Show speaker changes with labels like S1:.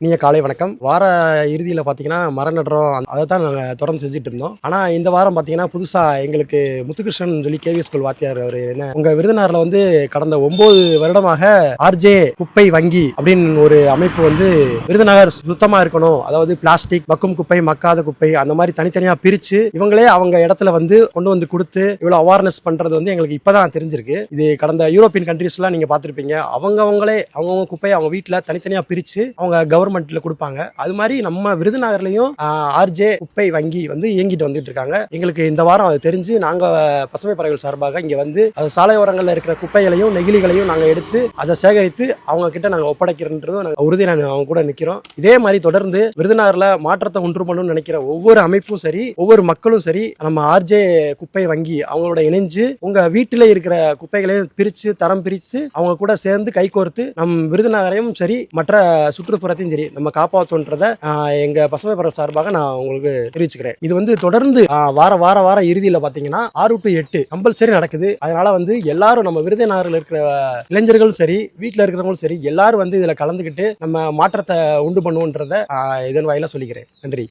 S1: நீங்க காலை வணக்கம். வார இறுதியில் பார்த்தீங்கன்னா மரம் நடுறோம், அதை தான் நாங்கள் தொடர்ந்து செஞ்சுட்டு இருந்தோம். ஆனால் இந்த வாரம் பார்த்தீங்கன்னா புதுசாக எங்களுக்கு முத்துகிருஷ்ணன் சொல்லி கேவி ஸ்கூல் வாத்தியார் அவர் என்ன உங்கள் விருதுநகரில் வந்து கடந்த 9 வருடமாக ஆர்ஜே குப்பை வங்கி அப்படின்னு ஒரு அமைப்பு வந்து விருதுநகர் சுத்தமாக இருக்கணும், அதாவது பிளாஸ்டிக், மக்கும் குப்பை, மக்காத குப்பை அந்த மாதிரி தனித்தனியாக பிரித்து இவங்களே அவங்க இடத்துல வந்து கொண்டு வந்து கொடுத்து இவ்வளோ அவேர்னஸ் பண்ணுறது வந்து எங்களுக்கு இப்போ தான் தெரிஞ்சிருக்கு. இது கடந்த யூரோப்பியன் கண்ட்ரீஸ்லாம் நீங்கள் பார்த்துருப்பீங்க. அவங்களே அவங்கவுங்க குப்பையை அவங்க வீட்டில் தனித்தனியாக பிரித்து அவங்க கவர்மெண்ட்ல கொடுப்பாங்க. அது மாதிரி நம்ம விருதுநகர்லயும் ஆர்ஜே குப்பை வங்கி வந்து இயங்கிட்டு வந்துட்டு இருக்காங்க. எங்களுக்கு இந்த வாரம் அது தெரிஞ்சு நாங்க பசுமை பறவைகள் சார்பாக இங்க வந்து சாலையோரங்கள்ல இருக்கிற குப்பைகளையும் நெகிழிகளையும் நாங்க எடுத்து அதை சேகரித்து அவங்க கிட்ட நாங்க ஒப்படைக்கிறோன்றதும் நாங்க உறுதி அவங்க கூட நிக்கிறோம். இதே மாதிரி தொடர்ந்து விருதுநகர்ல மாற்றத்தை ஒன்று பண்ணணும்னு நினைக்கிற ஒவ்வொரு அமைப்பும் சரி, ஒவ்வொரு மக்களும் சரி, நம்ம ஆர்ஜே குப்பை வங்கி அவங்களோட இணைஞ்சு உங்க வீட்டில இருக்கிற குப்பைகளையும் பிரிச்சு தரம் பிரித்து அவங்க கூட சேர்ந்து கைகோர்த்து நம் விருதுநகரையும் சரி மற்ற சுற்றுப்புறத்தையும் சரி நம்ம காப்பாற்றோன்றதை எங்க பசுமை பறவை சார்பாக நான் உங்களுக்கு தெரிவிச்சுக்கிறேன். இது வந்து தொடர்ந்து வார இறுதியில் பார்த்தீங்கன்னா 6 to 8 கம்பல்சரி நடக்குது. அதனால வந்து எல்லாரும் நம்ம விருதுநகரில் இருக்கிற இளைஞர்களும் சரி, வீட்டில் இருக்கிறவங்களும் சரி, எல்லாரும் வந்து இதில் கலந்துக்கிட்டு நம்ம மாற்றத்தை உண்டு பண்ணுவோன்றதை இதன் வாயில சொல்லிக்கிறேன். நன்றி.